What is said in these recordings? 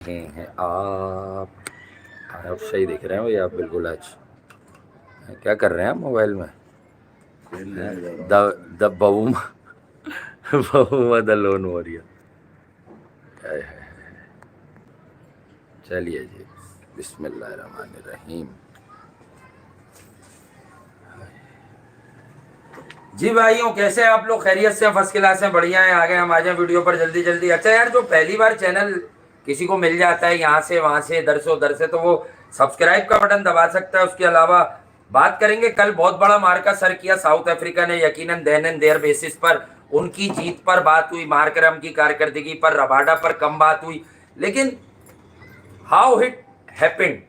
रहे हैं आप सही दिख रहे हैं भाई आप बिल्कुल। आज क्या कर रहे हैं आप मोबाइल में? The बबूमा बबूमा the loan warrior. चलिए जी, बिस्मिल्लाहिर्रहमानिर्रहीम। जी भाइयों, कैसे हैं आप लोग? खैरियत से? फर्स्ट क्लास हैं, बढ़िया है। आ गए हम, आ जाए वीडियो पर जल्दी जल्दी। अच्छा यार, जो पहली बार चैनल किसी को मिल जाता है यहाँ से वहां से इधर से उधर से, तो वो सब्सक्राइब का बटन दबा सकता है। उसके अलावा बात करेंगे, कल बहुत बड़ा मार्का सर किया साउथ अफ्रीका ने, यकीनन देन एंड देयर बेसिस पर उनकी जीत पर बात हुई, मार्करम की कारकर्दगी पर, रबाडा पर कम बात हुई, लेकिन हाउ इट हैपेंड,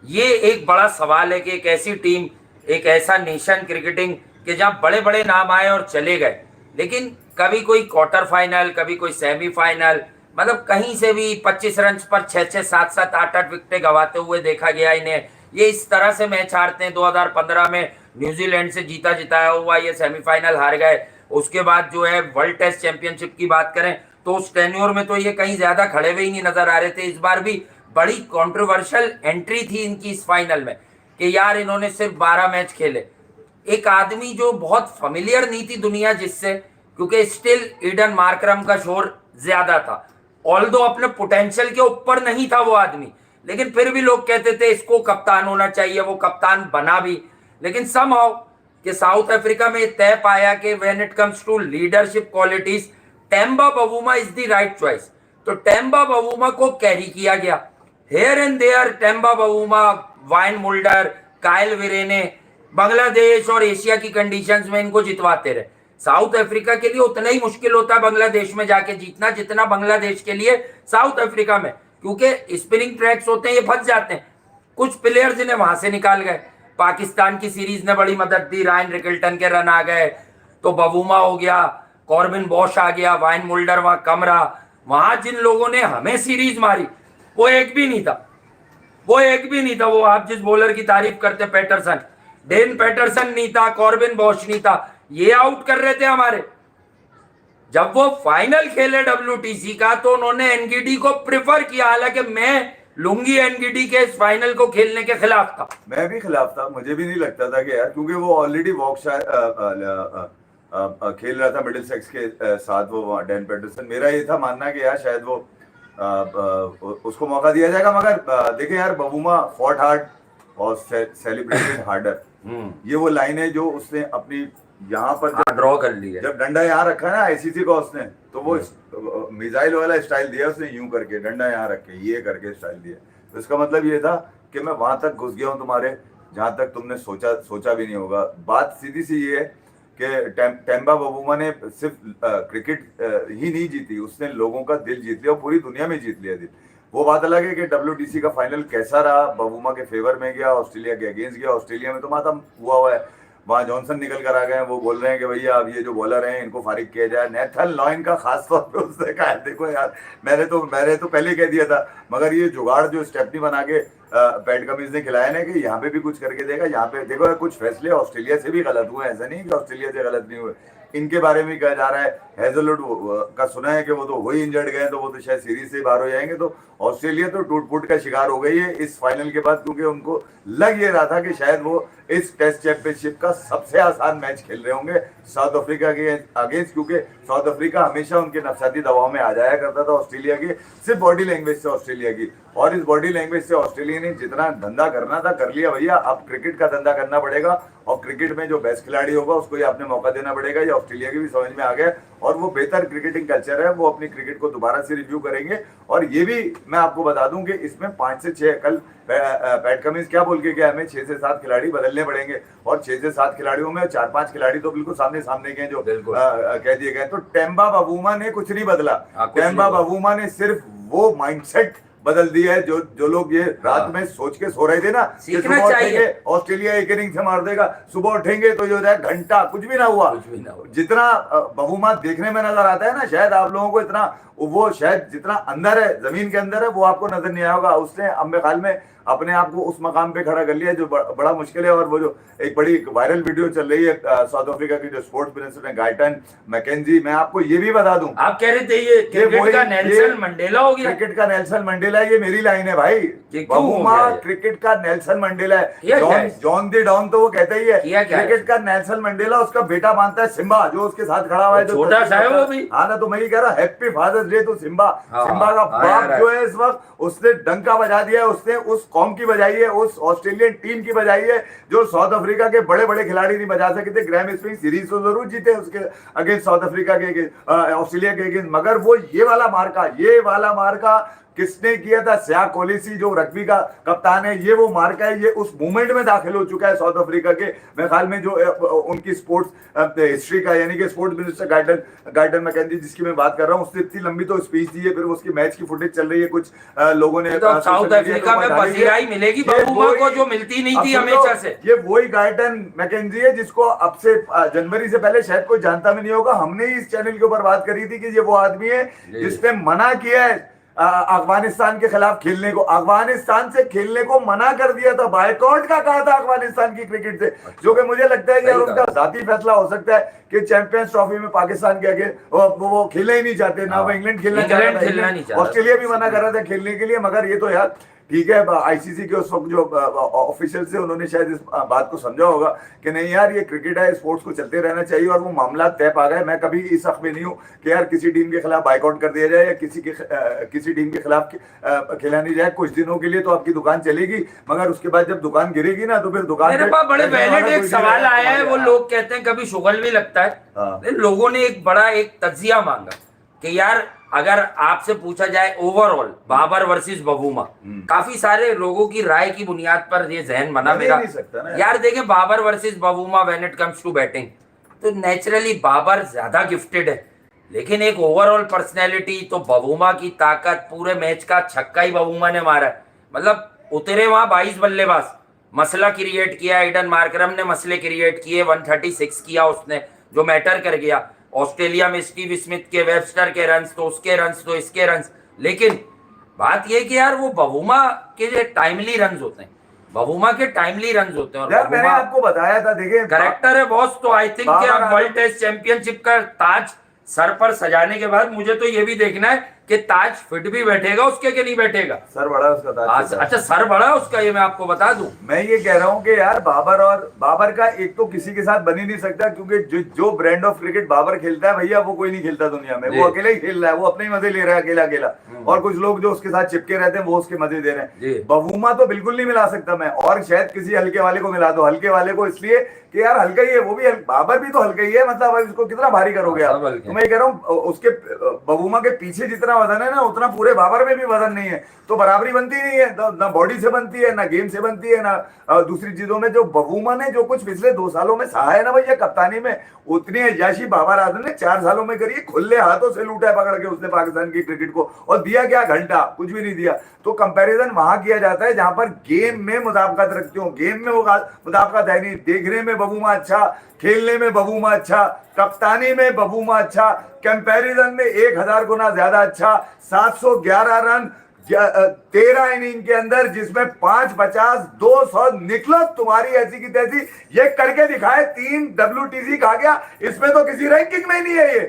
ये एक बड़ा सवाल है कि एक ऐसी टीम, एक ऐसा नेशन क्रिकेटिंग कि जहां बड़े बड़े नाम आए और चले गए, लेकिन कभी कोई क्वार्टर फाइनल, कभी कोई सेमीफाइनल, मतलब कहीं से भी 25 रन पर 6-6, 7-7, 8-8 विकेटें गंवाते हुए देखा गया इन्हें। ये इस तरह से मैच हारते हैं। 2015 में न्यूजीलैंड से जीता जिताया हुआ ये सेमीफाइनल हार गए। उसके बाद जो है वर्ल्ड टेस्ट चैंपियनशिप की बात करें तो उस टेन्योर में तो ये कहीं ज्यादा खड़े हुए ही नहीं नजर आ रहे थे। इस बार भी बड़ी कंट्रोवर्शियल एंट्री थी इनकी इस फाइनल में कि यार इन्होंने सिर्फ 12 मैच खेले। एक आदमी जो बहुत फेमिलियर नहीं थी दुनिया जिससे, क्योंकि स्टिल ईडन मार्करम का शोर ज्यादा था, ऑल्दो अपने पोटेंशियल के ऊपर नहीं था वो आदमी, लेकिन फिर भी लोग कहते थे इसको कप्तान होना चाहिए। वो कप्तान बना भी, लेकिन समहाउ कि साउथ अफ्रीका में तय पाया कि when it comes to leadership qualities Temba Bavuma is the right choice. तो टेम्बा बवूमा को कैरी किया गया। Here and there Temba Bavuma, Wiaan Mulder, Kyle Verreynne Bangladesh और एशिया की कंडीशंस में इनको जितवाते रहे। साउथ अफ्रीका के लिए उतना ही मुश्किल होता है बांग्लादेश में जाके जीतना जितना बांग्लादेश के लिए साउथ अफ्रीका में, क्योंकि स्पिनिंग ट्रैक्स होते हैं, ये फंस जाते हैं। कुछ प्लेयर्स इन्हें वहां से निकाल गए। पाकिस्तान की सीरीज ने बड़ी मदद दी, रायन रिकल्टन के रन आ गए तो बवूमा हो गया, कॉर्बिन बॉश आ गया, वाइन मुल्डर वहां कम रहा। वहां जिन लोगों ने हमें सीरीज मारी वो एक भी नहीं था, वो एक भी नहीं था। वो आप जिस बॉलर की तारीफ करते पैटरसन, डेन पैटरसन नहीं था, कॉर्बिन बॉश नहीं था, ये आउट कर रहे थे हमारे। जब वो फाइनल खेले डब्ल्यूटीसी का तो उन्होंने एनगीडी को प्रेफर किया, हालांकि मैं लुंगी एनगीडी के इस फाइनल को खेलने के खिलाफ था। मैं भी खिलाफ था, मुझे भी नहीं लगता था कि यार, क्योंकि वो ऑलरेडी वॉक खेल रहा था मिडिल सेक्स के साथ, वो डैन पैटरसन। मेरा ये था मानना कि यार शायद वो उसको मौका दिया जाएगा, मगर देखिए यार, बवूमा फॉट हार्ड और सेलिब्रेटेड हार्डर। ये वो लाइन है जो उसने अपनी यहाँ पर ड्रॉ कर लिया। जब डंडा यहाँ रखा ना आईसीसी को उसने, तो वो मिसाइल वाला स्टाइल दिया उसने, यूं करके डंडा यहाँ रख के ये करके स्टाइल दिया। तो इसका मतलब ये था कि मैं वहां तक घुस गया हूँ तुम्हारे, जहां तक तुमने सोचा भी नहीं होगा। बात सीधी सी ये है कि टेम्बा बवूमा ने सिर्फ क्रिकेट ही नहीं जीती, उसने लोगों का दिल जीत लिया और पूरी दुनिया में जीत लिया दिल। वो बात अलग है कि डब्ल्यूटीसी का फाइनल कैसा रहा, बवूमा के फेवर में गया, ऑस्ट्रेलिया के अगेंस्ट गया। ऑस्ट्रेलिया में तो मातम हुआ है, वहां जॉनसन निकल कर आ गए हैं, वो बोल रहे हैं कि भैया अब ये जो बॉलर हैं इनको फारिग किया जाए। नेथन लॉयन का खास तौर पे उसने कहा, देखो यार, मैंने तो पहले कह दिया था, मगर ये जुगाड़ जो स्टेपनी बना के पैट कमिंस ने खिलाया ना कि यहाँ पे भी कुछ करके देगा। यहाँ पे देखो कुछ फैसले ऑस्ट्रेलिया से भी गलत हुए, ऐसा नहीं कि ऑस्ट्रेलिया से गलत नहीं हुए। इनके बारे में कहा जा रहा है, हेजलवुड का सुना है कि वो तो वही इंजर्ड गए, तो वो तो शायद सीरीज से बाहर हो जाएंगे। तो ऑस्ट्रेलिया तो टूट फूट का शिकार हो गई है इस फाइनल के बाद, क्योंकि उनको लग ये रहा था कि शायद वो इस टेस्ट चैंपियनशिप का सबसे आसान मैच खेल रहे होंगे साउथ अफ्रीका के अगेंस्ट, क्योंकि साउथ अफ्रीका हमेशा उनके नफसाती दबाव में आ जाया करता था ऑस्ट्रेलिया की, सिर्फ बॉडी लैंग्वेज से ऑस्ट्रेलिया की। और इस बॉडी लैंग्वेज से ऑस्ट्रेलिया ने जितना धंधा करना था कर लिया भैया। अब क्रिकेट का धंधा करना पड़ेगा, और क्रिकेट में जो बेस्ट खिलाड़ी होगा उसको ही आपने मौका देना पड़ेगा। ये ऑस्ट्रेलिया की भी समझ में आ गया, और वो बेहतर क्रिकेटिंग कल्चर है, वो अपनी क्रिकेट को दोबारा से रिव्यू करेंगे। और ये भी मैं आपको बता दूं कि इसमें 5 से 6, कल पैट कमिंस क्या बोल के गया, हमें 6 से 7 खिलाड़ी बदलने पड़ेंगे, और 6 से 7 खिलाड़ियों में 4-5 खिलाड़ी तो बिल्कुल सामने सामने के जो कह दिए गए। तो टेम्बा बवूमा ने कुछ नहीं बदला। टेम्बा बवूमा ने सिर्फ वो माइंडसेट बदल दिया है जो लोग ये रात में सोच के सो रहे थे ना कि सुबह उठेंगे ऑस्ट्रेलिया एक इनिंग से मार देगा, सुबह उठेंगे तो जो है घंटा, कुछ भी ना हुआ। जितना बवूमा देखने में नजर आता है ना, शायद आप लोगों को इतना, वो शायद जितना अंदर है, जमीन के अंदर है, वो आपको नजर नहीं आएगा। उसने अपने ख्याल में अपने आप को उस मकाम पे खड़ा कर लिया जो बड़ा मुश्किल है। और वो जो एक बड़ी वायरल वीडियो चल रही है साउथ अफ्रीका की, जो स्पोर्ट्स मिनिस्टर है गायटन मैकेंजी, मैं आपको ये भी बता दूं, आप कह रहे थे ये क्रिकेट का नेल्सन मंडेला हो गया। क्रिकेट का नेल्सन मंडेला मंडेला ये मेरी लाइन है भाई। ये क्यों हो बबूमा गया ये? क्रिकेट का नेल्सन मंडेला किया है। क्या है? जॉन दी डॉन तो वो कहता ही है। किया क्या है? क्रिकेट का नेल्सन मंडेला उसका बेटा मानता है सिम्बा, जो उसके साथ खड़ा हुआ है, जो छोटा सा है वो भी। हाँ ना, तो मैं ये कह रहा happy father's day to Simba. हाँ, सिम्बा का हाँ यार, बाप जो है इस वक्त उसने डंका बजा दिया है, उसने उस कौम की बजाई है, उस ऑस्ट्रेलियन टीम की बजाई है जो साउथ अफ्रीका के बड़े बड़े खिलाड़ी नहीं बजा सके थे। ग्रैम स्मिथ सीरीज तो जरूर जीते उसके अगेंस्ट साउथ अफ्रीका के ऑस्ट्रेलिया के अगेंस्ट, मगर वो ये वाला मार्का किसने किया था? स्या कोलिसी जो रग्बी का कप्तान है, ये वो मार्का है, ये उस मूवमेंट में दाखिल हो चुका है साउथ अफ्रीका के। मेरे ख्याल में जो उनकी स्पोर्ट्स हिस्ट्री का, यानी कि स्पोर्ट्स मिनिस्टर गार्डन मैकेंजी जिसकी मैं बात कर रहा हूँ, उसने इतनी लंबी तो स्पीच दी है, फिर उसकी मैच की फुटेज चल रही है, कुछ लोगों ने तो साउथ अफ्रीका में पसीराई मिलेगी बबूमा को, जो मिलती नहीं थी हमेशा से। ये वही गार्डन मैकेंजी है जिसको अब से जनवरी से पहले शायद कोई जानता भी नहीं होगा। हमने इस चैनल के ऊपर बात करी थी कि ये वो आदमी है जिसने मना किया है अफगानिस्तान के खिलाफ खेलने को, अफगानिस्तान से खेलने को मना कर दिया था, बायकॉट का कहा था अफगानिस्तान की क्रिकेट से। जो कि मुझे लगता है कि यार उनका जाती फैसला हो सकता है कि चैंपियंस ट्रॉफी में पाकिस्तान के आगे वो खेलना ही नहीं चाहते, ना वो इंग्लैंड खेलना चाहता, ऑस्ट्रेलिया भी मना कर रहा था खेलने के लिए। मगर ये तो यार ठीक है, आईसीसी के उस वक्त जो ऑफिशियल से उन्होंने शायद इस बात को समझा होगा कि नहीं यार ये क्रिकेट है, स्पोर्ट्स को चलते रहना चाहिए, और वो मामला तय पा गए। मैं कभी इस हक में नहीं हूँ कि यार किसी टीम के खिलाफ बाइकआउट कर दिया जाए या किसी टीम के खिलाफ खेला नहीं जाए। कुछ दिनों के लिए तो आपकी दुकान चलेगी, मगर उसके बाद जब दुकान गिरेगी ना तो फिर दुकान मेरे पास बड़े वैलिड एक सवाल आया है। वो लोग कहते हैं कभी शुगल भी लगता है, लोगों ने एक बड़ा एक तज्जिया मांगा कि यार अगर आपसे पूछा जाए ओवरऑल बाबर वर्सेस बबूमा, काफी सारे लोगों की राय की बुनियाद पर ये जहन बना मेरा। यार देखें, Babar versus Bavuma when it comes to batting तो नेचुरली बाबर ज्यादा गिफ्टेड है, लेकिन एक ओवरऑल पर्सनैलिटी तो बबूमा की ताकत, पूरे मैच का छक्का ही बबूमा ने मारा है। मतलब उतरे वहां 22 बल्लेबाज, मसला क्रिएट किया, एडन मार्करम ने मसले क्रिएट किए, 136 किया उसने, जो मैटर कर गया। ऑस्ट्रेलिया में स्टीव स्मिथ के, वेबस्टर के रन्स, तो उसके रन्स, तो इसके रन्स। लेकिन बात यह कि यार वो बबूमा के जो टाइमली रन्स होते हैं, बबूमा के टाइमली रन्स होते हैं, और यार मैंने आपको बताया था, देखिए करेक्टर है बॉस। तो आई थिंक कि अब वर्ल्ड टेस्ट चैंपियनशिप का ताज सर पर सजाने के बाद मुझे तो ये भी देखना है कि ताज फिट भी बैठेगा उसके कि नहीं बैठेगा। सर बड़ा उसका ताज। अच्छा, सर बड़ा उसका, ये मैं आपको बता दूं। मैं ये कह रहा हूं कि यार बाबर का एक तो किसी के साथ बन ही नहीं सकता, क्योंकि जो ब्रांड ऑफ क्रिकेट बाबर खेलता है भैया, वो कोई नहीं खेलता दुनिया में। वो अकेले ही खेल रहा है, वो अपने ही मजे ले रहा है अकेला अकेला, और कुछ लोग जो उसके साथ चिपके रहते हैं वो उसके मजे दे रहे हैं। बबूमा तो बिल्कुल नहीं मिला सकता मैं, और शायद किसी हल्के वाले को मिला दो, हल्के वाले को इसलिए कि यार हल्का ही है वो भी, बाबर भी तो हल्का ही है, मतलब अब इसको कितना भारी करोगे आप। तो मैं कह रहा हूँ उसके बबूमा के पीछे जितना वजन है ना, उतना पूरे बाबर में भी वजन नहीं है, तो बराबरी बनती नहीं है, ना बॉडी से बनती है, ना गेम से बनती है, ना दूसरी चीजों में। जो बबूमा ने जो कुछ पिछले 2 सालों में सहा है ना भैया कप्तानी में, उतनी अय्याशी बाबर आजम ने 4 सालों में करी, खुले हाथों से लूटा है पकड़ के उसने पाकिस्तान की क्रिकेट को, और दिया क्या? घंटा, कुछ भी नहीं दिया। तो कंपैरिजन वहां किया जाता है जहां पर गेम में मुताबिकत रखते हो, गेम में वो मुताबिकत है नहीं। देखने में बबूमा अच्छा, खेलने में बबूमा अच्छा, कप्तानी में बबूमा अच्छा, कंपैरिजन में 1000 गुना ज्यादा अच्छा। 711 रन 13 इनिंग के अंदर, जिसमें 5 50 200 निकलो तुम्हारी ऐसी की तैसी, ये करके दिखाए। 3 WTC खा गया, इसमें तो किसी रैंकिंग में नहीं है ये।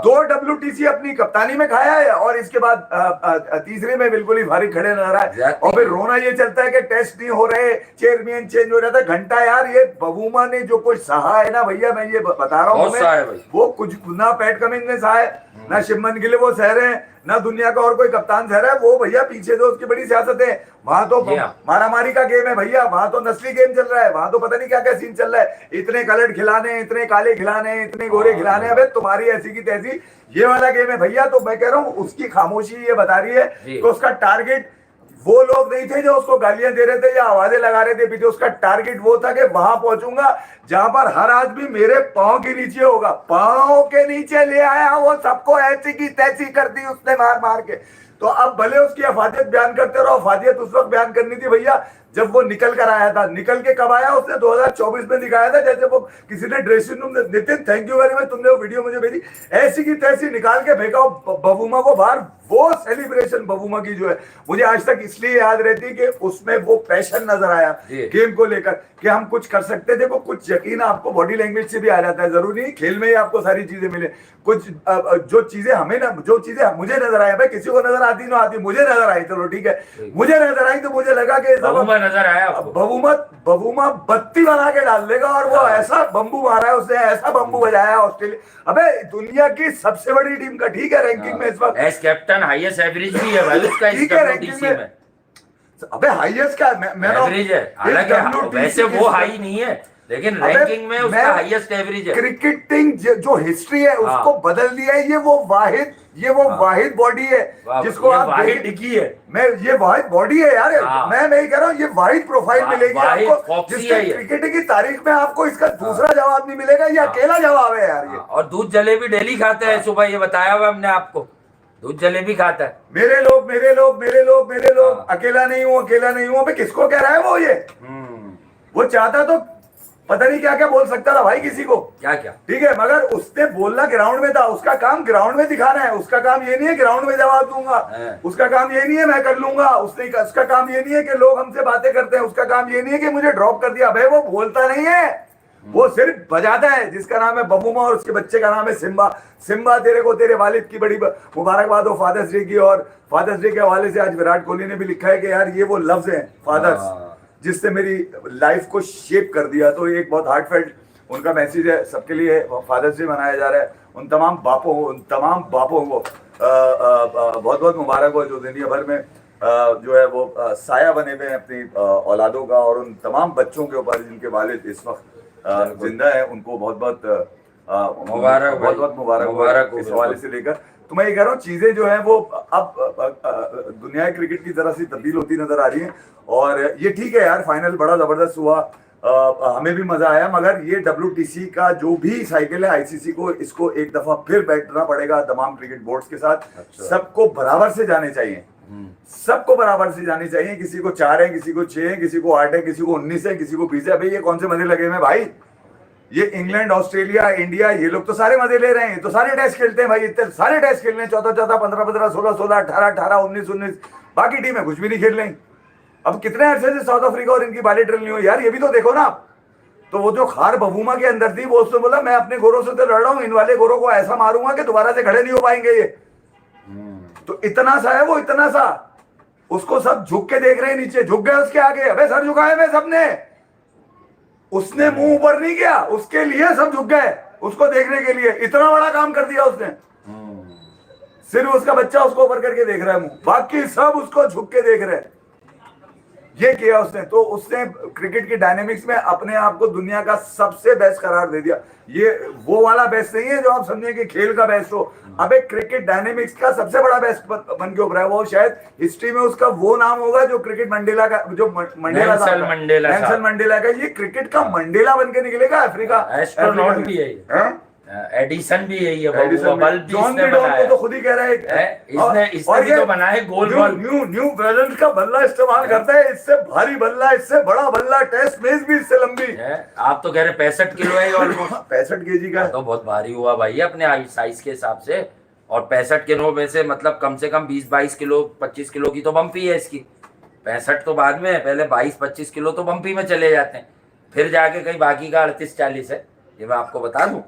2 WTC अपनी कप्तानी में खाया है, और इसके बाद तीसरे में बिल्कुल ही भारी खड़े नजर आए। और फिर रोना ये चलता है कि टेस्ट नहीं हो रहे, चेयरमैन चेंज हो जाता है। घंटा यार ये बबूमा ने जो कुछ सहा है ना भैया, मैं ये बता रहा हूँ, वो कुछ ना पैट कमिंस ने सहा है, ना शिवमन गिल वो सह रहे हैं, ना दुनिया का और कोई कप्तान सह रहा है। वो भैया पीछे जो उसकी बड़ी सियासत है, वहां तो मारामारी का गेम है भैया, वहां तो नस्ली गेम चल रहा है, वहां तो पता नहीं क्या क्या सीन चल रहा है। इतने कलर खिलाने, इतने काले खिलाने, इतने गोरे खिलाने, अबे तुम्हारी ऐसी की तैसी, ये वाला गेम है भैया। तो मैं कह रहा हूँ उसकी खामोशी ये बता रही है कि उसका टारगेट वो लोग नहीं थे जो उसको गालियां दे रहे थे या आवाजें लगा रहे थे पीछे। उसका टारगेट वो था कि वहां पहुंचूंगा जहां पर हर आदमी मेरे पांव के नीचे होगा, पांव के नीचे ले आया वो सबको, ऐसी की तैसी कर दी उसने मार मार के। तो अब भले उसकी अफादियत बयान करते रहो, अफादियत उस वक्त बयान करनी थी भैया जब वो निकल कर आया था, निकल के कब आया उसने 2024 में दिखाया था, जैसे वो किसी ने dressing room, Nitin thank you very much, तुमने वो वीडियो मुझे भेजी, ऐसी की तैसी निकाल के फेंका बबूमा को बाहर। वो सेलिब्रेशन बबूमा की जो है मुझे आज तक इसलिए याद रहती कि उसमें वो पैशन नजर आया गेम को लेकर कि हम कुछ कर सकते थे। वो कुछ यकीन आपको बॉडी लैंग्वेज से भी आ जाता है, जरूरी नहीं खेल में ही आपको सारी चीजें मिले। कुछ जो चीजें हमें ना, जो चीजें मुझे नजर आई, भाई किसी को नजर आती ना आती, मुझे नजर आई, चलो ठीक है, मुझे नजर आई तो मुझे लगा कि बबूमा नजर आया। बबूमा बत्ती बना के डाल देगा। और वो ऐसा बम्बू मारा है उसने, ऐसा बम्बू बजाया ऑस्ट्रेलिया, अबे दुनिया की सबसे बड़ी टीम का, ठीक है रैंकिंग में इस वक्त एज कैप्टन हाईएस्ट एवरेज भी है भाई उसका इस WTC में। अबे हाईएस्ट क्या एवरेज है, हालांकि वैसे वो हाई नहीं है, लेकिन रैंकिंग में उसका हाईएस्ट एवरेज है। क्रिकेटिंग जो हिस्ट्री है उसको बदल दिया है। ये वो वाहिद बॉडी है जिसको आप वाहिद डिग्गी है। ये वाहिद बॉडी है यार। मैं कह रहा हूँ ये वाहिद प्रोफाइल मिलेगी आपको, जिसके क्रिकेटिंग की तारीख में आपको इसका दूसरा जवाब नहीं मिलेगा। ये अकेला जवाब है यार ये। और दूध जलेबी डेली खाते हैं सुबह, ये बताया हुआ हमने आपको, दूध जलेबी खाता है। मेरे लोग अकेला नहीं हूँ। अबे किसको कह रहा है वो? ये वो चाहता तो पता नहीं क्या क्या बोल सकता था भाई, किसी को क्या क्या, ठीक है, मगर उसने बोलना ग्राउंड में था। उसका काम ग्राउंड में दिखाना है। उसका काम ये नहीं है ग्राउंड में जवाब दूंगा, उसका काम ये नहीं है मैं कर लूंगा, उसका काम ये नहीं है कि लोग हमसे बातें करते हैं, उसका काम ये नहीं है कि मुझे ड्रॉप कर दिया। भाई वो बोलता नहीं है, वो सिर्फ बजाता है। जिसका नाम है बबूमा और उसके बच्चे का नाम है सिम्बा। सिम्बा तेरे को तेरे वालिद की बड़ी मुबारकबाद हो फादर्स डे की। और फादर्स डे के हवाले से आज विराट कोहली ने भी लिखा है कि यार ये वो लफ्ज है फादर्स जिससे मेरी लाइफ को शेप कर दिया। तो एक बहुत हार्टफेल्ट उनका मैसेज है सबके लिए। फादर्स डे मनाया जा रहा है। उन तमाम बापों को बहुत बहुत मुबारक हो जो दुनिया भर में जो है वो साया बने हुए हैं अपनी औलादों का, और उन तमाम बच्चों के ऊपर जिनके वालिद इस वक्त जिंदा है उनको बहुत बहुत मुबारक इस हवाले से लेकर। तो मैं ये कह रहा हूँ चीजें जो है वो अब दुनिया क्रिकेट की तरह से तब्दील होती नजर आ रही है। और ये ठीक है यार, फाइनल बड़ा जबरदस्त हुआ, हमें भी मजा आया। मगर ये WTC का जो भी साइकिल है ICC को इसको एक दफा फिर बैठना पड़ेगा तमाम क्रिकेट बोर्ड्स के साथ। सबको बराबर से जाने चाहिए, सबको बराबर से जानी चाहिए। किसी को 4 है, किसी को 6 है, किसी को 8 है, किसी को 19 है, किसी को 20 है। भाई ये कौन से मजे लगे हुए भाई? ये इंग्लैंड, ऑस्ट्रेलिया, इंडिया, ये लोग तो सारे मजे ले रहे हैं। तो सारे टेस्ट खेलते हैं भाई, इतने सारे टेस्ट खेल रहे हैं, 14-14, 15-15, 16-16, 18-18, 19-19। बाकी टीमें कुछ भी नहीं खेल रही। अब कितने अरसे से साउथ अफ्रीका और इनकी बायलैटरल नहीं हो यार, ये भी तो देखो ना आप। तो वो जो खार बबूमा के अंदर थी वो उसने बोला मैं अपने गोरों से तो लड़ रहा हूँ, इन वाले गोरों को ऐसा मारूंगा कि दोबारा से खड़े नहीं हो पाएंगे ये। तो इतना सा है वो, इतना सा। उसको सब झुक के देख रहे हैं, नीचे झुक गए उसके आगे। अबे सर झुकाए हुए सबने, उसने मुंह ऊपर नहीं किया, उसके लिए सब झुक गए उसको देखने के लिए। इतना बड़ा काम कर दिया उसने। सिर्फ उसका बच्चा उसको ऊपर करके देख रहा है मुंह, बाकी सब उसको झुक के देख रहे हैं। ये किया उसने। तो उसने क्रिकेट की डायनेमिक्स में अपने आप को दुनिया का सबसे बेस्ट करार दे दिया। ये वो वाला बेस्ट नहीं है जो आप समझे कि खेल का बेस्ट हो। अबे क्रिकेट डायनेमिक्स का सबसे बड़ा बेस्ट बन के उभरा है। वो शायद हिस्ट्री में उसका वो नाम होगा जो क्रिकेट मंडेला का, जो नेल्सन मंडेला का, ये क्रिकेट का मंडेला बन के निकलेगा अफ्रीका। एस्ट्रोनॉट भी है, एडिसन भी यही है, बल्ब भी जॉन इसने बिडॉन बनाया को तो खुद ही कह रहा है इसने भी तो बनाया गोल बल्ब। न्यू बैलेंस का बल्ला इस्तेमाल करता है, इससे भारी बल्ला, इससे बड़ा बल्ला, टेस्ट मैच भी इससे लंबी। आप तो कह रहे 65 किलो है ऑलमोस्ट। 65 kg का तो बहुत भारी हुआ भाई अपने साइज के हिसाब से। और 65 किलो में से मतलब कम से कम 20-22 किलो 25 किलो की तो बम्पी है इसकी। 65 तो बाद में है, पहले 22-25 किलो तो बम्पी में चले जाते हैं, फिर जाके कहीं बाकी का 38-40 है। ये मैं आपको बता दूं,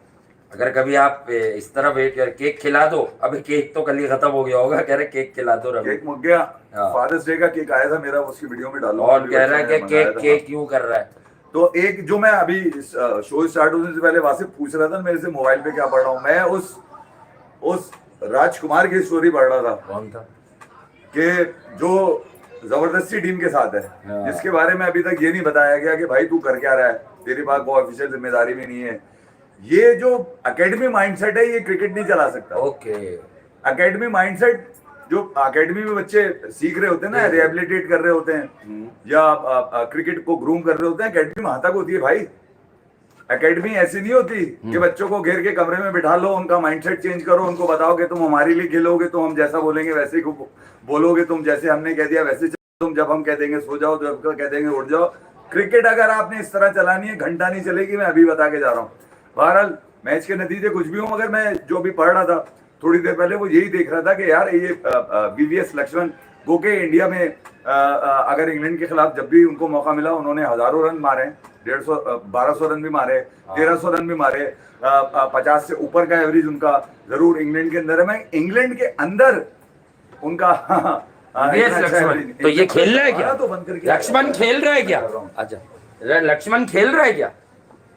अगर कभी आप इस तरह वेट कर, केक खिला दो। अभी केक तो कल ही खत्म हो गया होगा, कह रहे केक खिला दो। केक मुक गया। फादर्स डे का केक आया था मेरा, उसकी वीडियो में डालो। और कह रहा है कि केक क्यों कर रहा है। तो एक जो मैं अभी शो स्टार्ट होने से पहले वासिफ पूछ रहा था मेरे से मोबाइल पे क्या पढ़ रहा हूँ, मैं उस राजकुमार की स्टोरी पढ़ रहा था। कौन था? कि जो जबरदस्ती टीम के साथ है, जिसके बारे में अभी तक ये नहीं बताया गया कि भाई तू कर क्या रहा है, तेरे पास वो ऑफिशियल जिम्मेदारी भी नहीं है। ये जो एकेडमी माइंडसेट है ये क्रिकेट नहीं चला सकता। ओके, एकेडमी माइंडसेट जो एकेडमी में बच्चे सीख रहे होते हैं ना, रिहेबिलिटेट कर रहे होते हैं या क्रिकेट को ग्रूम कर रहे होते हैं, एकेडमी वहां तक होती है भाई। एकेडमी ऐसी नहीं होती कि बच्चों को घेर के कमरे में बिठा लो, उनका माइंडसेट चेंज करो, उनको बताओ कि तुम हमारे लिए खेलोगे तो हम जैसा बोलेंगे वैसे ही बोलोगे, तुम जैसे हमने कह दिया वैसे तुम जब हम कह देंगे सो जाओ, जब कह देंगे उठ जाओ। क्रिकेट अगर आपने इस तरह चलानी है, घंटा नहीं चलेगी, मैं अभी बता के जा रहा हूँ। बहरहाल मैच के नतीजे कुछ भी हो, मगर मैं जो भी पढ़ रहा था थोड़ी देर पहले, वो यही देख रहा था कि यार ये वीवीएस लक्ष्मण गोके इंडिया में अगर इंग्लैंड के खिलाफ जब भी उनको मौका मिला, उन्होंने हजारों रन मारे, 1200 रन भी मारे, 1300 रन भी मारे, 50 से ऊपर का एवरेज उनका जरूर इंग्लैंड के अंदर है। मैं इंग्लैंड के अंदर उनका लक्ष्मण तो ये खेल रहा है क्या? तो बंद करके लक्ष्मण खेल रहा है क्या? अच्छा, लक्ष्मण खेल रहा है क्या?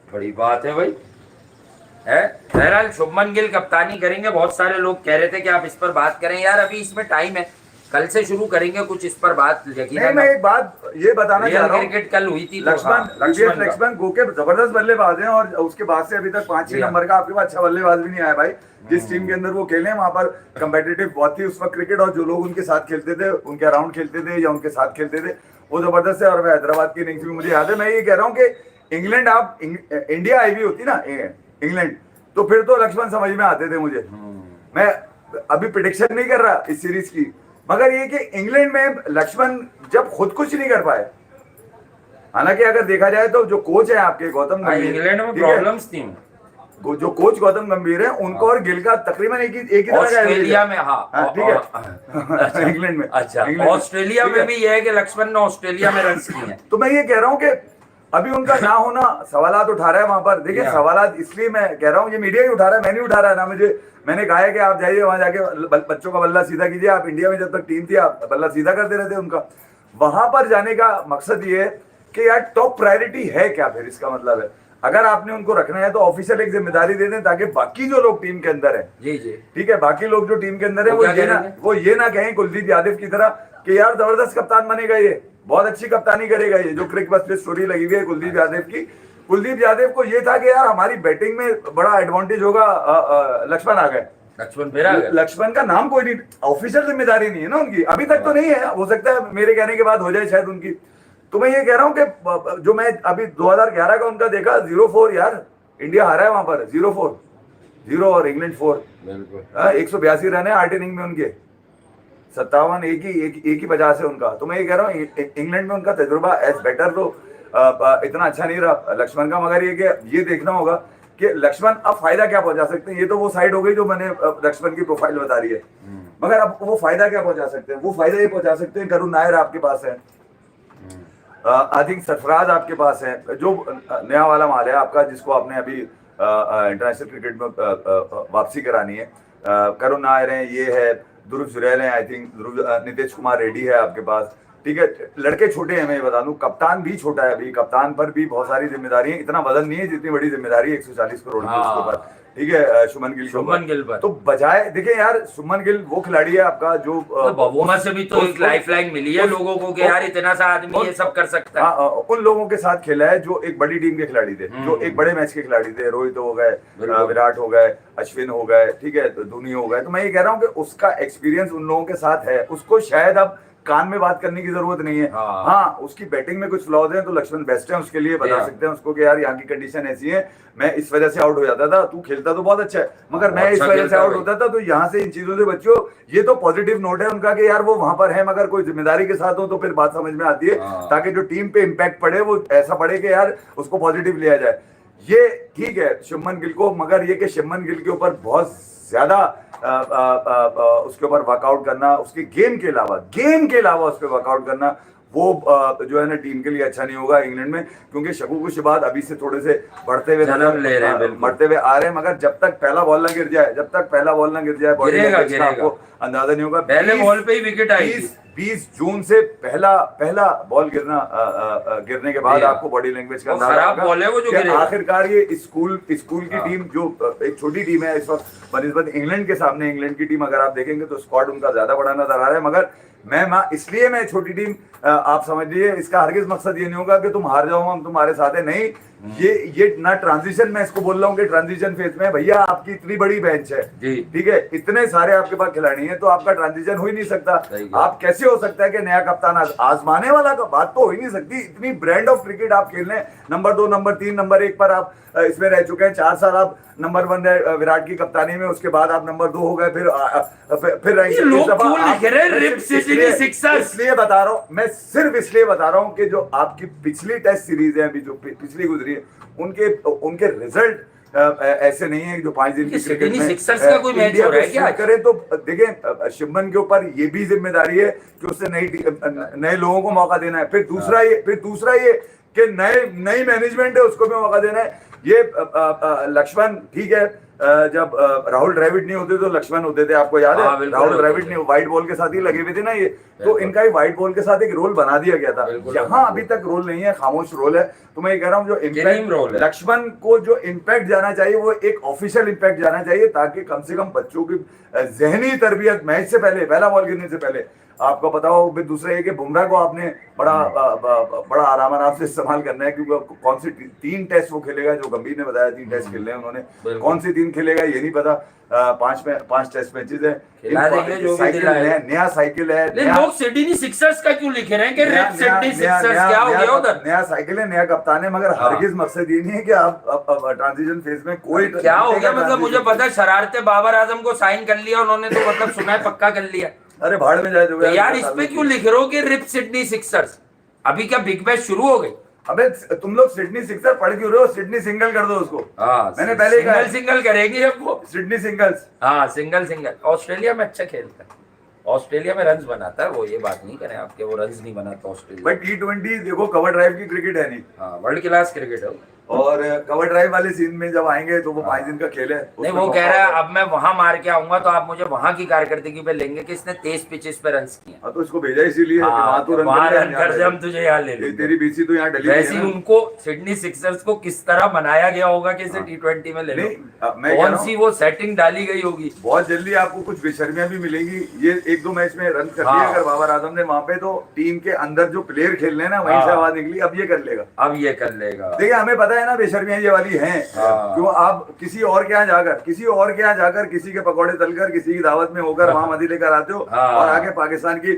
बड़ी बात है भाई। है बहरहाल शुभमन गिल कप्तानी करेंगे। बहुत सारे लोग कह रहे थे कि आप इस पर बात करें। यार अभी इसमें टाइम है, कल से शुरू करेंगे कुछ इस पर बात। नहीं, मैं एक बात ये बताना चाह रहा हूँ, क्रिकेट कल हुई थी। लक्ष्मण गोके जबरदस्त बल्लेबाज हैं, और उसके बाद से अभी तक 5-6 नंबर का आपके पास अच्छा बल्लेबाज भी नहीं आया भाई। जिस टीम के अंदर वो खेले वहां पर कंपेटिटिव बहुत थी उस वक्त क्रिकेट, और जो लोग उनके साथ खेलते थे, उनके अराउंड खेलते थे या उनके साथ खेलते थे, वो जबरदस्त है। और हैदराबाद की इनिंग्स भी मुझे याद है। मैं ये कह रहा हूँ कि इंग्लैंड, आप इंडिया आई भी होती ना इंग्लैंड, तो फिर तो लक्ष्मण समझ में आते थे मुझे। मैं अभी प्रिडिक्शन नहीं कर रहा इस सीरीज की, मगर ये कि इंग्लैंड में लक्ष्मण जब खुद कुछ नहीं कर पाए, हालांकि अगर देखा जाए तो जो कोच है आपके गौतम गंभीर, इंग्लैंड में प्रॉब्लम्स थी, जो कोच गौतम गंभीर है, उनको और गिल का तकरीबन एक ही तरह का ऑस्ट्रेलिया में। हाँ ठीक है, इंग्लैंड में। अच्छा, ऑस्ट्रेलिया में भी ये है कि लक्ष्मण ने ऑस्ट्रेलिया में रन किए हैं। तो मैं ये कह रहा हूँ कि अभी उनका ना होना सवालात उठा रहा है वहां पर। देखिए सवालात इसलिए मैं कह रहा हूँ, ये मीडिया ही उठा रहा है, मैं नहीं उठा रहा है ना। मैंने कहा है कि आप जाइए वहां जाके बच्चों का बल्ला सीधा कीजिए। आप इंडिया में जब तक टीम थी, आप बल्ला सीधा करते रहते उनका। वहां पर जाने का मकसद ये है कि यार टॉप प्रायोरिटी है क्या। फिर इसका मतलब है अगर आपने उनको रखना है तो ऑफिशियल एक जिम्मेदारी दे दें, ताकि बाकी जो लोग टीम के अंदर है, जी जी ठीक है, बाकी लोग जो टीम के अंदर है, वो ये ना कहें कुलदीप यादव की तरह कि यार जबरदस्त कप्तान बनेगा, ये बहुत अच्छी कप्तानी करेगा। ये जो क्रिक बस पे स्टोरी लगी हुई है कुलदीप यादव की, कुलदीप यादव को ये था कि यार हमारी बैटिंग में बड़ा एडवांटेज होगा। लक्ष्मण आ गए, लक्ष्मण का नाम कोई नहीं, ऑफिशियल जिम्मेदारी नहीं है ना उनकी, अभी तक तो नहीं है। हो सकता है मेरे कहने के बाद हो जाए शायद उनकी। तो मैं ये कह रहा हूं कि जो मैं अभी 2011 का उनका देखा 0-4, यार इंडिया हारा है वहां पर 0-4, 0 और इंग्लैंड 4। बिल्कुल 182 रन है 8 इनिंग में उनके, 57 एक ही 50 है उनका। तो मैं ये कह रहा हूँ इंग्लैंड में उनका तजुर्बा एज बेटर तो इतना अच्छा नहीं रहा लक्ष्मण का, मगर ये देखना होगा कि लक्ष्मण अब फायदा क्या पहुंचा सकते हैं। ये तो वो साइड हो गई जो मैंने लक्ष्मण की प्रोफाइल बता रही है, मगर अब वो फायदा क्या पहुंचा सकते हैं। वो फायदा ये पहुंचा सकते हैं, करुण नायर आपके पास है, आई थिंक सरफराज आपके पास है, जो नया वाला माल है आपका, जिसको आपने अभी इंटरनेशनल क्रिकेट में वापसी करानी है। करुण नायर है, ये है, ध्रुव जुरैल है, आई थिंक नीतीश कुमार रेड्डी है आपके पास, ठीक है। लड़के छोटे हैं, मैं बता दूं, कप्तान भी छोटा है अभी, कप्तान पर भी बहुत सारी जिम्मेदारी है। इतना वजन नहीं है जितनी बड़ी जिम्मेदारी है 140 करोड़ की उसके ऊपर, ठीक है, शुभमन गिल पर। तो बजाय देखिए यार, शुभमन गिल वो खिलाड़ी है आपका जो बबूमा से भी तो एक लाइफलाइन मिली है लोगों को कि यार इतना सा आदमी ये सब कर सकता है। उन लोगों के साथ खेला है जो एक बड़ी टीम के खिलाड़ी थे, जो एक बड़े मैच के खिलाड़ी थे। रोहित हो गए, विराट हो गए, अश्विन हो गए, ठीक है, धोनी हो गए। तो मैं ये कह रहा हूँ कि उसका एक्सपीरियंस उन लोगों के साथ है, उसको शायद अब कान में बात करने की जरूरत नहीं है। हाँ, उसकी बैटिंग में कुछ फ्लॉज हैं तो लक्ष्मण बेस्ट है उसके लिए, बता सकते हैं उसको कि यार यहाँ की कंडीशन ऐसी है, मैं इस वजह से आउट हो जाता था, तू खेलता तो बहुत अच्छा है, मगर मैं इस वजह से आउट होता था, तो यहाँ से इन चीजों से बचियो। ये तो पॉजिटिव नोट है उनका कि यार वो वहां पर है, मगर कोई जिम्मेदारी के साथ हो तो फिर बात समझ में आती है, ताकि जो टीम पे इम्पैक्ट पड़े वो ऐसा पड़े कि यार उसको पॉजिटिव लिया जाए। ये ठीक है शुभमन गिल को, मगर ये कि शुभमन गिल के ऊपर बहुत ज्यादा उसके ऊपर वर्कआउट करना, उसके गेम के अलावा उस पर वर्कआउट करना, वो जो है ना टीम के लिए अच्छा नहीं होगा इंग्लैंड में, क्योंकि शकू कुशवाहा अभी से थोड़े से बढ़ते हुए मरते हुए आ रहे हैं, मगर जब तक पहला बॉल ना गिर जाए, बॉडी लैंग्वेज का आपको अंदाजा नहीं होगा। पहले बॉल पे ही विकेट आई, 20 जून से पहला बॉल गिरने के बाद आपको बॉडी लैंग्वेज का खराब बॉल है वो जो आखिरकार ये स्कूल की टीम जो एक छोटी टीम है इस वक्त बनिस्बत इंग्लैंड के सामने, इंग्लैंड की टीम अगर आप देखेंगे तो स्क्वाड उनका ज्यादा बड़ा नजर आ रहा है, मगर इसलिए मैं छोटी टीम, आप समझ लीजिए, इसका हरगिज मकसद ये नहीं होगा कि तुम हार जाओ हम तुम्हारे साथ है, नहीं, ये ना ट्रांजिशन में इसको बोल रहा हूँ कि ट्रांजिशन फेज में भैया आपकी इतनी बड़ी बेंच है, जी। ठीक है, इतने सारे आपके पास खिलाड़ी हैं, तो आपका ट्रांजिशन हो ही नहीं सकता। आप कैसे हो सकता है कि नया कप्तान आजमाने वाला का बात तो हो ही नहीं सकती। इतनी ब्रांड ऑफ क्रिकेट आप खेल रहे हैं, नंबर 2, नंबर 3, नंबर 1 पर आप इसमें रह चुके हैं, 4 साल आप नंबर 1 रहे विराट की कप्तानी में, उसके बाद आप नंबर 2 हो गए, फिर इसलिए बता रहा हूँ, मैं सिर्फ इसलिए बता रहा हूँ कि जो आपकी पिछली टेस्ट सीरीज है अभी जो पिछली गुजरी है, उनके रिजल्ट ऐसे नहीं है कि जो 5 दिन की सिडनी सिक्सर्स का कोई मैच हो रहा है क्या करें तो देखिए शुभमन के ऊपर ये भी जिम्मेदारी है कि उससे नए लोगों को मौका देना है। फिर दूसरा ये कि नई मैनेजमेंट है, उसको भी मौका देना है। ये लक्ष्मण ठीक है, जब राहुल द्रविड़ नहीं होते तो लक्ष्मण होते थे, आपको याद है? राहुल द्रविड़ नहीं, व्हाइट बॉल के साथ ही लगे हुए थे ना ये, तो इनका ही व्हाइट बॉल के साथ एक रोल बना दिया गया था। यहाँ अभी तक रोल नहीं है, खामोश रोल है। तो मैं ये कह रहा हूँ जो इम्पैक्ट लक्ष्मण को जो इम्पैक्ट जाना चाहिए वो एक ऑफिशियल इम्पैक्ट जाना चाहिए, ताकि कम से कम बच्चों की जहनी तरबियत मैच से पहले, पहला बॉल गिरने से पहले आपको पता हो। दूसरा ये कि बुमराह को आपने बड़ा आराम से इस्तेमाल करना है, क्योंकि कौन सी 3 टेस्ट वो खेलेगा, जो गंभीर ने बताया 3 टेस्ट खेलने हैं उन्होंने, कौन सी 3 खेलेगा ये नहीं पता। 5 टेस्ट मैचेस है, नया साइकिल है। लोग सिडनी सिक्सर्स का क्यों लिखे रहे हैं कि रिप सिडनी सिक्सर्स, क्या हो गया उधर? नया साइकिल है, नया कप्तान है, मगर हरगिज मकसद ये नहीं है कि आप ट्रांजिशन फेज में कोई क्या हो गया। मतलब मुझे पता है शरारते बाबर आजम को साइन कर लिया उन्होंने, तो मतलब सुना है पक्का कर लिया। अरे भाड़ में जाए तो यार इस पे क्यों लिख रहे हो कि रिप सिडनी सिक्सर्स? अभी क्या बिग मैच शुरू हो गई? अबे तुम लोग सिडनी सिक्सर पढ़ क्यों रहे हो? सिडनी सिंगल कर दो उसको। मैंने पहले सिंगल सिंगल करेंगे अब वो, सिडनी सिंगल्स। हाँ सिंगल। ऑस्ट्रेलिया में अच्छा खेलता है, ऑस्ट्रेलिया में रन्स बनाता है वो, ये बात नहीं करें आपके, वो रन्स नहीं बनाता ऑस्ट्रेलिया। भाई T20 देखो कवर ड्राइव की क्रिकेट है नहीं। हाँ वर्ल्ड क्लास क्रिकेट है। और कवर ड्राइव वाले सीन में जब आएंगे तो वो 5 दिन का खेल है। नहीं वो कह रहा है अब मैं वहां मार के आऊंगा तो आप मुझे वहां की कारकर्दगी पे लेंगे कि इसने 23 पिचेस पे रन्स किए। तो इसको भेजा इसीलिए वहां रन कर दे, हम तुझे यहाँ ले लेंगे। तेरी बीसी तो यहाँ डली है। वैसे उनको सिडनी सिक्सर्स को किस तरह बनाया गया होगा कि इसे T20 में ले लो, कौन सी वो सेटिंग डाली गई होगी। बहुत जल्दी आपको कुछ बेशर्मियां भी मिलेंगी। ये 1-2 मैच में रन कर दिया अगर बाबर आजम ने वहां पे, तो टीम के अंदर जो प्लेयर खेल रहे हैं ना वहीं से आवाज निकली, अब ये कर लेगा। देखिए हमें पता है ना बेशर्मियां ये वाली हैं, क्यों आप किसी और के यहाँ जाकर किसी के पकौड़े तलकर किसी की दावत में होकर वहां मदी लेकर आते हो और आगे पाकिस्तान के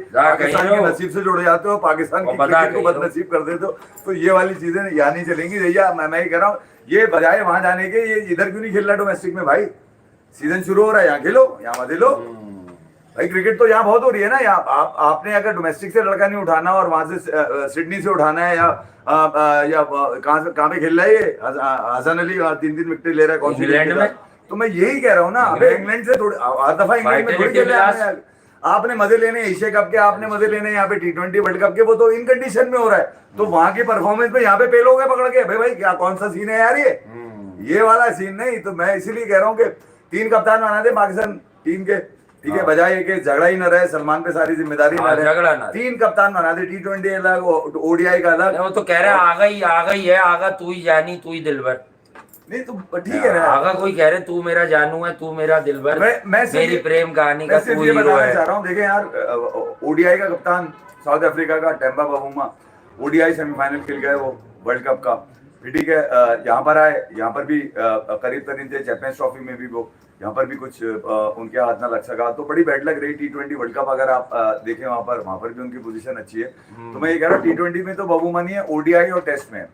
नसीब से जुड़ जाते हो, पाकिस्तान की क्रिकेट को बदनसीब कर देते हो। तो ये वाली चीजें यहाँ नहीं चलेंगी भैया। मैं ये कह रहा हूँ, ये बजाय वहां जाने के ये इधर क्यों नहीं खेल रहा डोमेस्टिक में? भाई सीजन शुरू हो रहा है, यहाँ खेलो, यहाँ मजे लो भाई। क्रिकेट तो यहाँ बहुत हो रही है ना। यहाँ आपने अगर डोमेस्टिक से लड़का नहीं उठाना और वहां से सिडनी से उठाना है, या कहाँ पे खेल रहा है ये हसन अली, 3 विकेट ले रहा है, कौन सी इंग्लैंड में? तो मैं यही कह रहा हूँ ना, अबे इंग्लैंड से थोड़ी हर दफा इंग्लैंड में थोड़ी खेल रहा है। आपने मजे लेने एशिया कप के, आपने मजे लेने यहाँ पे T20 वर्ल्ड कप के, वो तो इन कंडीशन में हो रहा है। तो वहां की परफॉर्मेंस में यहाँ पे फेल हो गए पकड़ के। भाई क्या कौन सा सीन है यार ये वाला सीन नहीं। तो मैं इसीलिए कह रहा हूँ कि 3 कप्तान बना दे पाकिस्तान टीम के, ठीक है, बजाय कि झगड़ा ही न रहे, सलमान पे सारी जिम्मेदारी ना रहे। 3 कप्तान बना दे, T20 अलग, ODI का अलग। वो तो कह रहे हैं आगा तू ही जानी तू ही दिलबर। नहीं तो ठीक है ना, आगा कोई कह रहे तू मेरा जानू है, तू मेरा दिलबर, मेरी प्रेम कहानी का तू हीरो है। चाह रहा हूँ देखें यार, ODI का कप्तान साउथ अफ्रीका का टेम्पा बावुमा, ODI सेमीफाइनल खेल गए वो वर्ल्ड कप का, ठीक है। यहाँ पर आए, यहाँ पर भी करीब तरीन थे, चैंपियंस ट्रॉफी में भी वो, यहाँ पर भी कुछ उनके हाथ ना लग सका, तो बड़ी बैड लग रही। T20 वर्ल्ड कप अगर आप देखें वहां पर भी उनकी पोजीशन अच्छी है। तो मैं ये कह रहा हूँ T20 में तो बाबूमा नहीं है, ODI और टेस्ट में,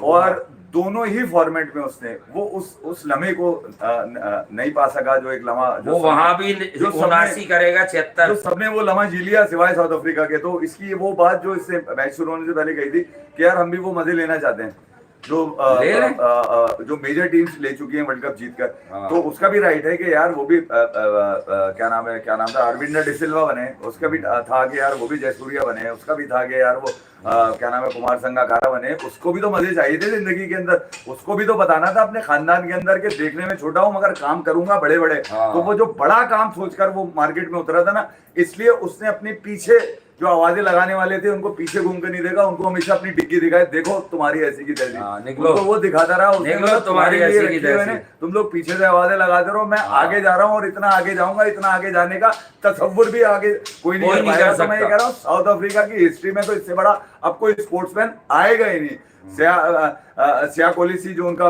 और दोनों ही फॉर्मेट में उसने वो उस लम्हे को नहीं पा सका, जो एक लम्हा वो वहां भी 79 करेगा 76, जो सबने वो लम्हा जी लिया सिवाय साउथ अफ्रीका के। तो इसकी वो बात जो इससे मैच शुरू होने से पहले कही थी कि यार हम भी वो मजे लेना चाहते हैं जो मेजर टीम्स ले चुकी हैं वर्ल्ड कप जीतकर। तो उसका भी राइट है कि यार वो भी क्या नाम था, अरविंदर डिसिल्वा बने, उसका भी था कि यार वो भी जयसूर्या बने, उसका भी था कि यार वो क्या नाम है कुमार संगकारा बने, उसको भी तो मजे चाहिए थे जिंदगी के अंदर। उसको भी तो बताना था अपने खानदान के अंदर कि देखने में छोटा हूँ मगर काम करूंगा बड़े बड़े। तो वो जो बड़ा काम सोचकर वो मार्केट में उतरा था ना, इसलिए उसने अपने पीछे जो आवाजें लगाने वाले थे उनको पीछे घूम कर नहीं देखा, उनको हमेशा अपनी डिग्गी दिखाई, देखो तुम्हारी ऐसी की तैसी। निकलो। उनको वो दिखाता रहा, उसने निकलो, बोला, तुम्हारी लिए ऐसी की रखी है मैंने, तैसी। तुम लोग पीछे से आवाजें लगाते रहो, मैं आगे जा रहा हूँ और इतना आगे जाऊंगा, इतना आगे जाने का तसव्वुर भी आगे कोई नहीं कर पाएगा। तो मैं ये कह रहा हूँ साउथ अफ्रीका की हिस्ट्री में तो इससे बड़ा अब कोई स्पोर्ट्समैन आएगा ही नहीं। सिया कोलिसी जो उनका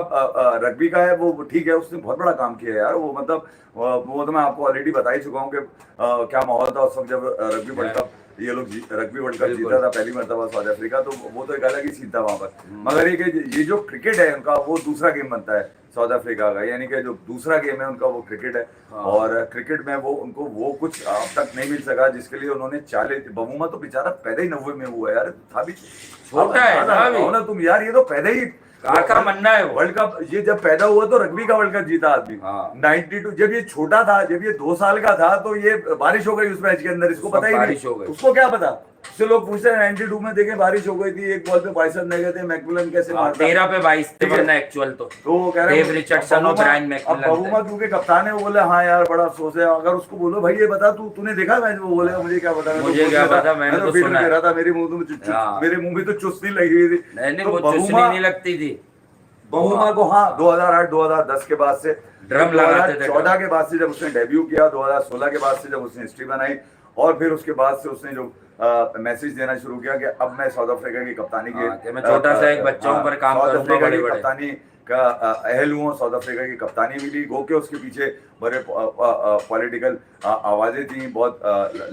रग्बी का है, वो ठीक है, उसने बहुत बड़ा काम किया यार। वो मतलब वो तो मैं आपको ऑलरेडी बता ही चुका हूँ कि क्या माहौल था उस वक्त जब रग्बी वर्ल्ड कप ये लोग रग्बी वर्ल्ड कप जीता था पहली मरतबा साउथ अफ्रीका। तो वो तो एक अलग ही सीन था वहां पर। मगर ये जो क्रिकेट है उनका, वो दूसरा गेम बनता है साउथ अफ्रीका का, यानी कि जो दूसरा गेम है उनका वो क्रिकेट है। और क्रिकेट में वो उनको वो कुछ अब तक नहीं मिल सका जिसके लिए उन्होंने चाले। बबूमा तो बेचारा पैदा ही 90 में हुआ यार, था भी छोटा है ना तुम यार, ये तो पैदा ही का मन्ना है वो। वर्ल्ड कप ये जब पैदा हुआ तो रग्बी का वर्ल्ड कप जीता आदमी। 92 जब ये छोटा था, जब ये 2 साल का था, तो ये बारिश हो गई उस मैच के अंदर, इसको पता ही नहीं, उसको क्या पता। उससे लोग पूछते हैं 92 में देखें बारिश हो गई थी, एक बॉल पे 22 रन गए थे, मैकमिलन कैसे मारता, 13 पे 22 थे वरना एक्चुअल तो कह रहे डेव रिचर्डसन और ब्रायन मैकमिलन। बबूमा क्योंकि कप्तान है, वो बोले हाँ यार बड़ा अफसोस है। अगर उसको बोलो भाई ये बता तूने देखा मैच, वो बोले मुझे क्या पता, मुझे क्या पता, मैंने तो सुना रहा था, मेरे मुंह में तो चुस्ती लगी हुई थी। नहीं वो चुस्ती नहीं लगती थी बबूमा को। हाँ 2008-2010 के बाद से, ड्रम लगाते थे, 2014 के बाद से जब उसने डेब्यू किया, 2016 के बाद से जब उसने हिस्ट्री बनाई, और फिर उसके बाद से उसने जो मैसेज देना शुरू किया कि अब मैं साउथ अफ्रीका की कप्तानी के मैं छोटा सा एक बच्चों पर काम करूंगा, बड़े बड़े कप्तानी का अहल हुआ। साउथ अफ्रीका की कप्तानी मिली, गो के उसके पीछे बड़े पॉलिटिकल आवाजें थी, बहुत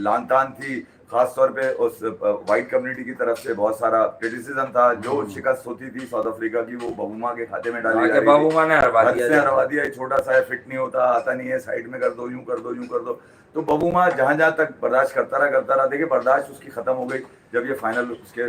लान तान थी, खास तौर पे उस वाइट कम्युनिटी की तरफ से बहुत सारा क्रिटिसिज्म था। जो शिकस्त होती थी साउथ अफ्रीका की, वो बबूमा के खाते में डाली जा रही थी। बबूमा ने हरवा दिया, छोटा सा है, फिट नहीं होता, आता नहीं है, साइड में कर दो, यूं कर दो, यूं कर दो। तो बबूमा जहां जहां तक बर्दाश्त करता रहा। देखिए बर्दाश्त उसकी खत्म हो गई जब ये फाइनल उसके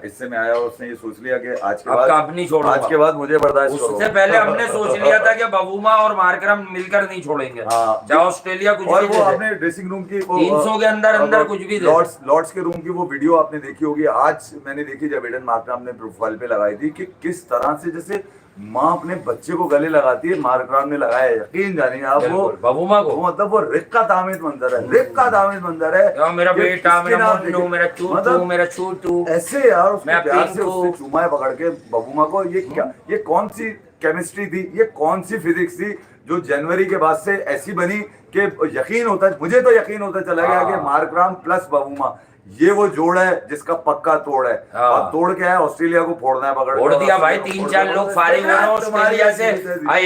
हिस्से में आया, और उसने ये सोच लिया कि आज के बाद मुझे बर्दाश्त करो। उससे पहले हमने सोच लिया था कि बबूमा और मार्करम मिलकर नहीं छोड़ेंगे, चाहे ऑस्ट्रेलिया कुछ और भी वो आपने ड्रेसिंग रूम की 300 के अंदर कुछ भी लॉर्ड्स के रूम की वो वीडियो आपने देखी होगी, आज मैंने देखी जब एडन मार्करम ने प्रोफाइल पे लगाई थी, कि किस तरह से जैसे माँ अपने बच्चे को गले लगाती है, मार्करम ने लगाया। यकीन जानिए आप वो बबूमा को, मतलब वो रिक्का तामिद मंजर है, रिक्का तामिद मंजर है। मेरा बेटा, मेरा मुन्नू, मेरा चूटू, मेरा छोटू, ऐसे यार उसके प्यार से उससे चूमा है पकड़ के बबूमा को। ये क्या, ये कौन सी केमिस्ट्री थी, ये कौन सी फिजिक्स थी जो जनवरी के बाद से ऐसी बनी कि यकीन होता, मुझे तो यकीन होता चला गया कि मार्करम प्लस बबूमा ये वो जोड़ है जिसका पक्का तोड़ है। और तोड़ क्या है, ऑस्ट्रेलिया को फोड़ना है, फोड़ दिया भाई। 3-4 लोग फारिग हो गए ऑस्ट्रेलिया से,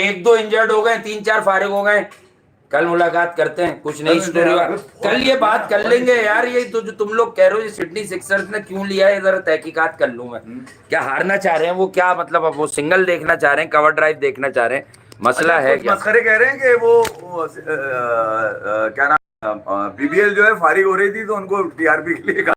1-2 इंजर्ड हो गए, 3-4 फारिग हो गए। कल मुलाकात करते हैं, कुछ नई स्टोरी, कल ये बात कर लेंगे यार। ये तो जो तुम लोग कह रहे हो सिडनी सिक्सर्स ने क्यों लिया है, जरा तहकीकात कर लूं मैं। क्या हारना चाह रहे हैं वो, क्या मतलब अब वो सिंगल देखना चाह रहे हैं, कवर ड्राइव देखना चाह रहे हैं, मसला है क्या? मस्खरे कह रहे हैं कि वो क्या नाम, बीबीएल जो है फारिग हो रही थी तो उनको टीआरपी के लिए